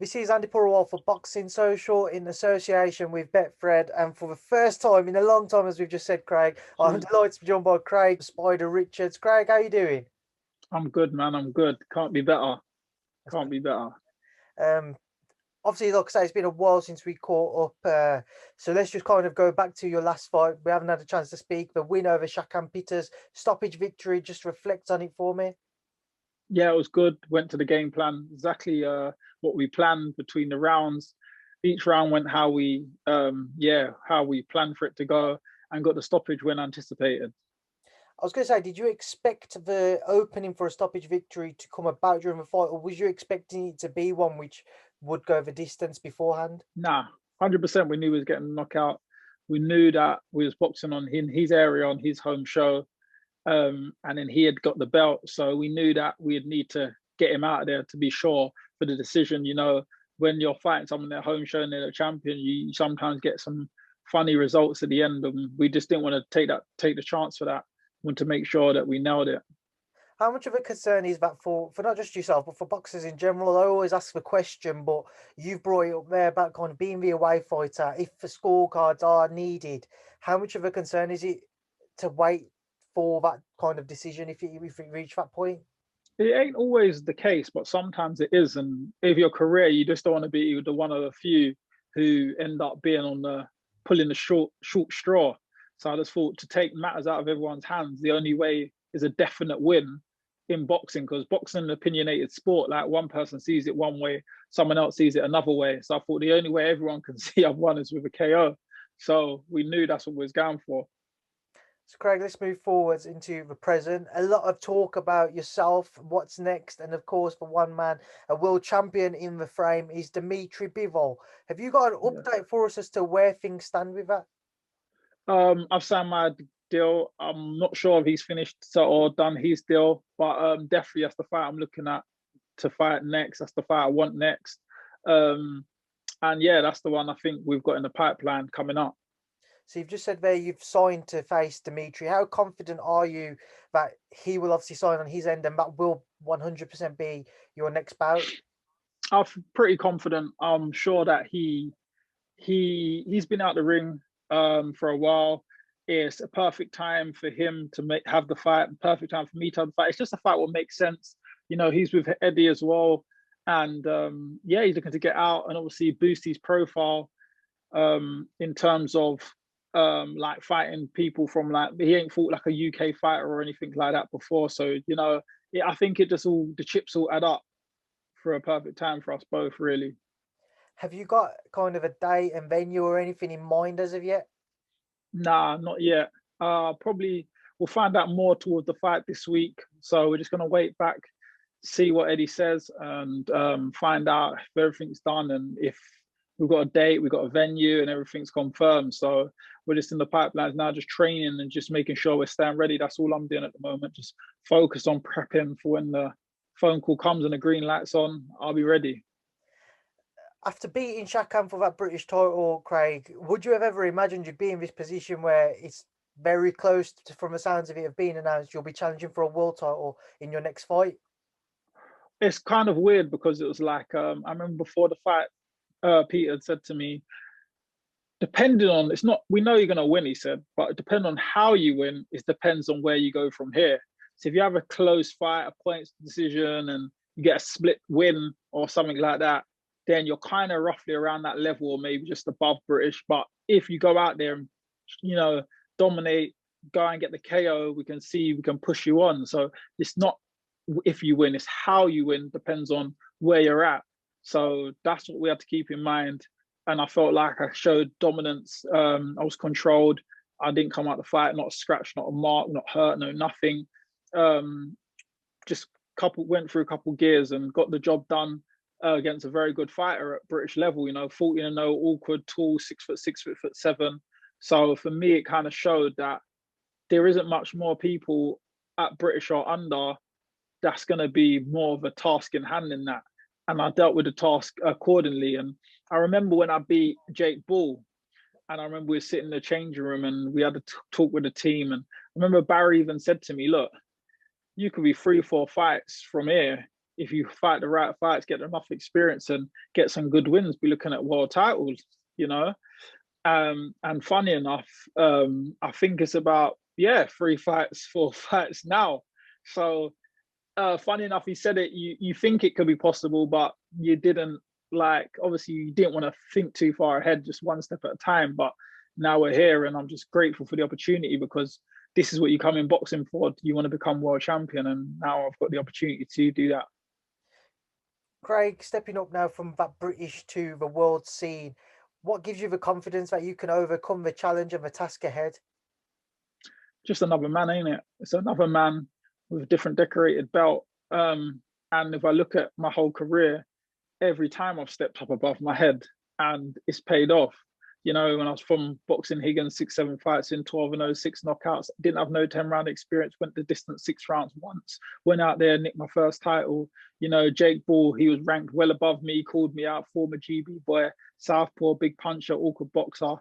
This is Andy Purewal for Boxing Social in association with Betfred. And for the first time in a long time, as we've just said, Craig, I'm delighted to be joined by Craig Spider Richards. Craig, how you doing? I'm good, man. I'm good. Can't be better. Can't be better. Um, Obviously, like I say, it's been a while since we caught up. So let's just kind of go back to your last fight. We haven't had a chance to speak. The win over Shakan Peters, stoppage victory. Just reflect on it for me. Yeah, it was good. Went to the game plan exactly what we planned between the rounds. Each round went how we planned for it to go, and got the stoppage when anticipated. I was going to say, did you expect the opening for a stoppage victory to come about during the fight, or was you expecting it to be one which would go the distance beforehand? Nah, 100%. We knew he was getting knocked out. We knew that we was boxing on in his area on his home show, and then he had got the belt, so we knew that we'd need to get him out of there to be sure for the decision. When you're fighting someone their home show and they're the champion, you sometimes get some funny results at the end, and we just didn't want to take the chance for that. We want to make sure that we nailed it. How much of a concern is that for not just yourself, but for boxers in general? I always ask the question, but you've brought it up there about kind of being the away fighter. If the scorecards are needed, how much of a concern is it to wait for that kind of decision if you reach that point? It ain't always the case, but sometimes it is. And if your career, you just don't want to be the one of the few who end up being on the pulling the short straw. So I just thought, to take matters out of everyone's hands, the only way is a definite win in boxing, because boxing is an opinionated sport. Like, one person sees it one way, someone else sees it another way. So I thought the only way everyone can see I've won is with a KO. So we knew that's what we was going for. So, Craig, let's move forwards into the present. A lot of talk about yourself, what's next, and of course, for one man, a world champion in the frame is Dmitry Bivol. Have you got an Yeah. update for us as to where things stand with that? I've signed my deal. I'm not sure if he's finished or done his deal, but definitely that's the fight I'm looking at to fight next. That's the fight I want next. Um, and yeah, that's the one I think we've got in the pipeline coming up. So you've just said there you've signed to face Dimitri. How confident are you that he will obviously sign on his end and that will 100% be your next bout? I'm pretty confident. I'm sure that he's been out the ring for a while. It's a perfect time for him to have the fight. Perfect time for me to have the fight. It's just a fight will make sense. He's with Eddie as well, and yeah, he's looking to get out and obviously boost his profile in terms of like fighting people from, like, he ain't fought like a UK fighter or anything like that before. So yeah, I think it just all the chips all add up for a perfect time for us both, really. Have you got kind of a date and venue or anything in mind as of yet? Nah, not yet. Probably we'll find out more towards the fight this week. So we're just gonna wait back, see what Eddie says, and find out if everything's done and if we've got a date, we've got a venue, and everything's confirmed. So we're just in the pipelines now, just training and just making sure we're staying ready. That's all I'm doing at the moment. Just focus on prepping for when the phone call comes and the green light's on. I'll be ready. After beating Shakan for that British title, Craig, would you have ever imagined you'd be in this position where it's very close to, from the sounds of it, have been announced you'll be challenging for a world title in your next fight? It's kind of weird because it was like, I remember before the fight, Peter had said to me, depending on, it's not, we know you're going to win, he said, but depending on how you win, it depends on where you go from here. So if you have a close fight, a points decision, and you get a split win or something like that, then you're kind of roughly around that level or maybe just above British. But if you go out there and, you know, dominate, go and get the KO, we can push you on. So it's not if you win, it's how you win, depends on where you're at. So that's what we have to keep in mind. And I felt like I showed dominance. I was controlled. I didn't come out the fight, not a scratch, not a mark, not hurt, no nothing. Um, just went through a couple gears and got the job done against a very good fighter at British level. 14-0, awkward, tall, 6 foot 6 foot 7. So for me, it kind of showed that there isn't much more people at British or under that's going to be more of a task in hand in that. And I dealt with the task accordingly. And I remember when I beat Jake Bull, and I remember we were sitting in the changing room and we had to talk with the team. And I remember Barry even said to me, look, you could be 3 4 fights from here if you fight the right fights, get enough experience and get some good wins, be looking at world titles, you know. And funny enough, I think it's about 3 fights, 4 fights now. So funny enough, he said it. You think it could be possible, but you didn't. Like, obviously, you didn't want to think too far ahead, just one step at a time. But now we're here, and I'm just grateful for the opportunity, because this is what you come in boxing for. You want to become world champion, and now I've got the opportunity to do that. Craig, stepping up now from that British to the world scene, what gives you the confidence that you can overcome the challenge and the task ahead? Just another man, ain't it? It's another man with a different decorated belt. And if I look at my whole career, every time I've stepped up above my head, and it's paid off. You know, when I was from boxing Higgins, 6, 7 fights in, 12-0, 6 knockouts, didn't have no 10-round experience, went the distance 6 rounds once, went out there, nicked my first title. You know, Jake Ball, he was ranked well above me, called me out, former GB boy, southpaw, big puncher, awkward boxer.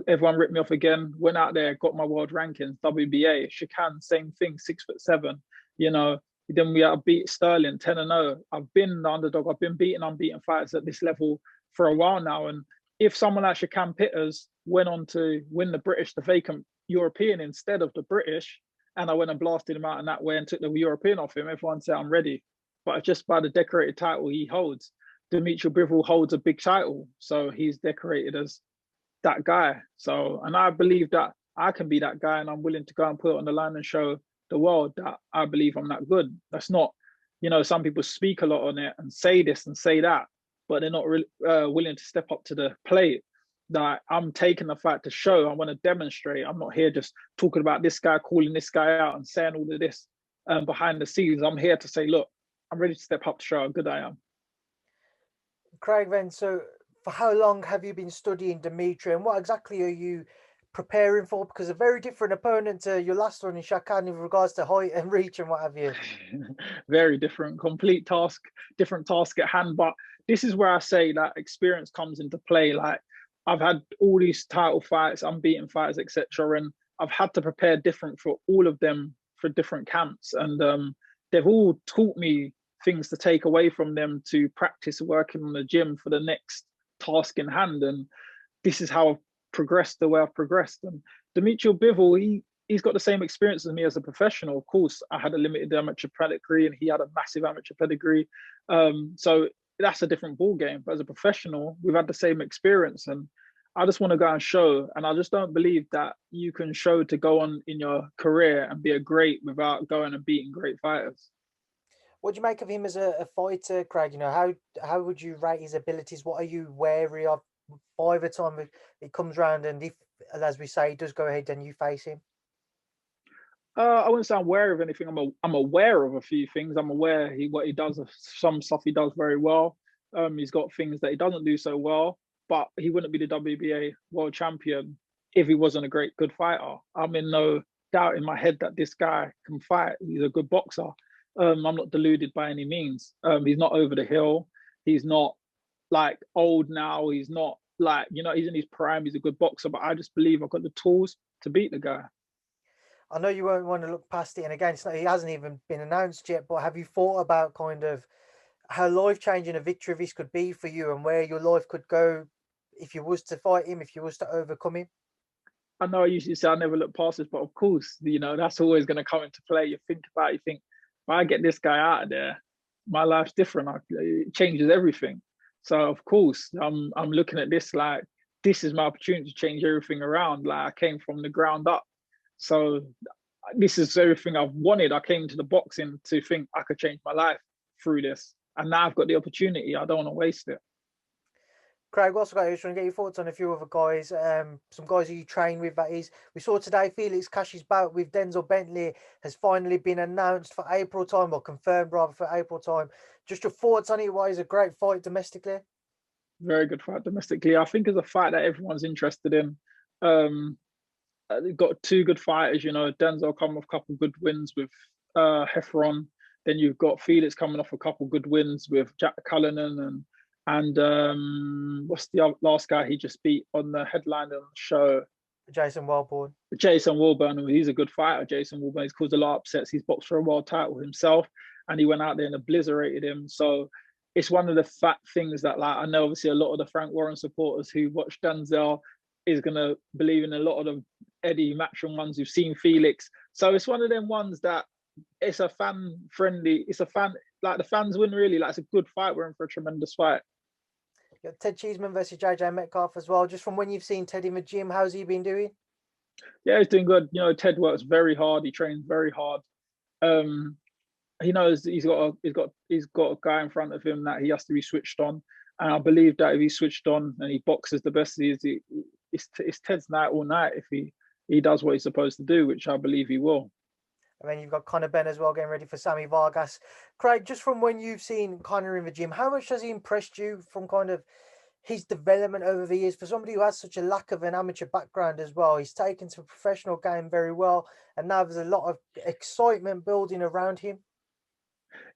Everyone ripped me off again, went out there, got my world rankings, WBA, Shakan, same thing, 6'7", you know. Then we beat Sterling 10-0. I've been the underdog. I've been beating unbeaten fighters at this level for a while now. And if someone like Shakan Pitters went on to win the British, the vacant European instead of the British, and I went and blasted him out in that way and took the European off him, everyone said I'm ready. But just by the decorated title he holds, Dmitry Bivol holds a big title. So he's decorated as that guy. So, and I believe that I can be that guy, and I'm willing to go and put it on the line and show the world that I believe I'm that good. That's not, you know, some people speak a lot on it and say this and say that, but they're not really willing to step up to the plate. That I'm taking the fight to show. I want to demonstrate. I'm not here just talking about this guy, calling this guy out and saying all of this behind the scenes. I'm here to say, look, I'm ready to step up to show how good I am. Craig, then, so for how long have you been studying Dmitry, and what exactly are you preparing for? Because a very different opponent to your last one in Shakan in regards to height and reach and what have you. Very different, complete task, different task at hand. But this is where I say that experience comes into play. Like, I've had all these title fights, unbeaten fights, etc., and I've had to prepare different for all of them for different camps, and they've all taught me things to take away from them to practice working on the gym for the next task in hand. And this is how I've progressed the way I've progressed. And Dmitry Bivol, he's got the same experience as me as a professional. Of course, I had a limited amateur pedigree and he had a massive amateur pedigree. So that's a different ball game. But as a professional, we've had the same experience, and I just want to go and show. And I just don't believe that you can show to go on in your career and be a great without going and beating great fighters. What do you make of him as a fighter, Craig? You know, how would you rate his abilities? What are you wary of by the time it comes round, and if, as we say, he does go ahead and you face him? I wouldn't say I'm aware of anything. I'm aware of a few things. I'm aware what he does, some stuff he does very well. He's got things that he doesn't do so well, but he wouldn't be the WBA world champion if he wasn't a good fighter. I'm in no doubt in my head that this guy can fight. He's a good boxer. I'm not deluded by any means. He's not over the hill. He's not like old now. He's not like, you know, he's in his prime. He's a good boxer, but I just believe I've got the tools to beat the guy. I know you won't want to look past it, and again, he hasn't even been announced yet, but have you thought about kind of how life-changing a victory this could be for you, and where your life could go if you was to fight him, if you was to overcome him? I know I usually say I never look past this, but of course, you know, that's always going to come into play. You think about it, you think, if I get this guy out of there, my life's different. It changes everything. So of course, I'm looking at this like, this is my opportunity to change everything around. Like, I came from the ground up. So this is everything I've wanted. I came to the boxing to think I could change my life through this. And now I've got the opportunity. I don't want to waste it. Craig, also got to try and get your thoughts on a few other guys, some guys who you train with, that is. We saw today Felix Cash's bout with Denzel Bentley has finally been announced for April time, or confirmed rather for April time. Just your thoughts on it? Why is a great fight domestically? Very good fight domestically. I think it's a fight that everyone's interested in. They've got two good fighters, you know. Denzel coming off a couple of good wins with Heffron. Then you've got Felix coming off a couple of good wins with Jack Cullinan and what's the last guy he just beat on the headline on the show? Jason Wellborn. Jason Wilburn. He's a good fighter. Jason Wilburn. He's caused a lot of upsets. He's boxed for a world title himself. and he went out there and obliterated him. So it's one of the fat things that, like, I know obviously a lot of the Frank Warren supporters who watch Denzel is gonna believe in a lot of the Eddie Matchroom ones who've seen Felix. So it's one of them ones that it's a fan friendly. It's a fan, like, the fans win really. Like, it's a good fight. We're in for a tremendous fight. You got Ted Cheeseman versus JJ Metcalf as well. Just from when you've seen Ted in the gym, how's he been doing? Yeah, he's doing good. You know, Ted works very hard. He trains very hard. He knows he's got a guy in front of him that he has to be switched on. And I believe that if he's switched on and he boxes the best he is, it's Ted's night all night if he does what he's supposed to do, which I believe he will. And then you've got Conor Benn as well, getting ready for Sammy Vargas. Craig, just from when you've seen Conor in the gym, how much has he impressed you from kind of his development over the years? For somebody who has such a lack of an amateur background as well, he's taken to a professional game very well, and now there's a lot of excitement building around him.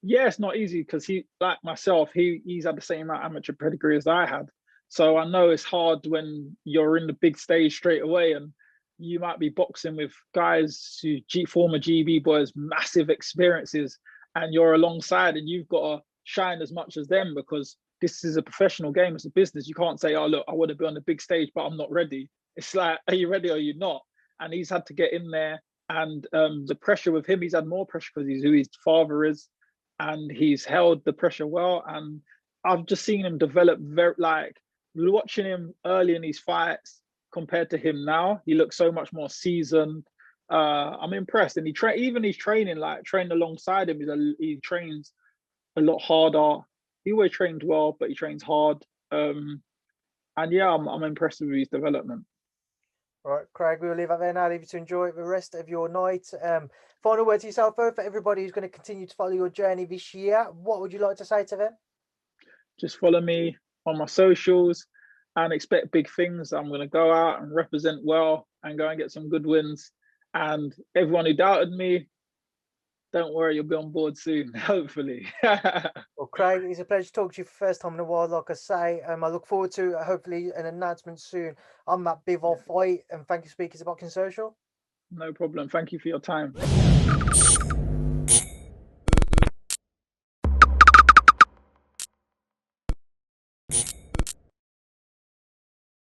Yeah, it's not easy because he, like myself, he's had the same amount of amateur pedigree as I had. So I know it's hard when you're in the big stage straight away, and you might be boxing with guys who former GB boys, massive experiences, and you're alongside, and you've got to shine as much as them because this is a professional game. It's a business. You can't say, "Oh, look, I want to be on the big stage, but I'm not ready." It's like, are you ready or are you not? And he's had to get in there, and the pressure with him, he's had more pressure because he's who his father is, and he's held the pressure well. And I've just seen him develop very, like, watching him early in these fights compared to him now, he looks so much more seasoned. I'm impressed, and even his training, like trained alongside him, he trains a lot harder. He always trained well, but he trains hard. And yeah, I'm impressed with his development. All right, Craig, we'll leave it there now. Leave you to enjoy the rest of your night. Final word to yourself, though, for everybody who's going to continue to follow your journey this year. What would you like to say to them? Just follow me on my socials and expect big things. I'm going to go out and represent well and go and get some good wins. And everyone who doubted me, don't worry, you'll be on board soon, hopefully. Well, Craig, it's a pleasure to talk to you for the first time in a while. Like I say, I look forward to hopefully an announcement soon on that Bivol fight. And thank you for speaking to Boxing Social. No problem. Thank you for your time.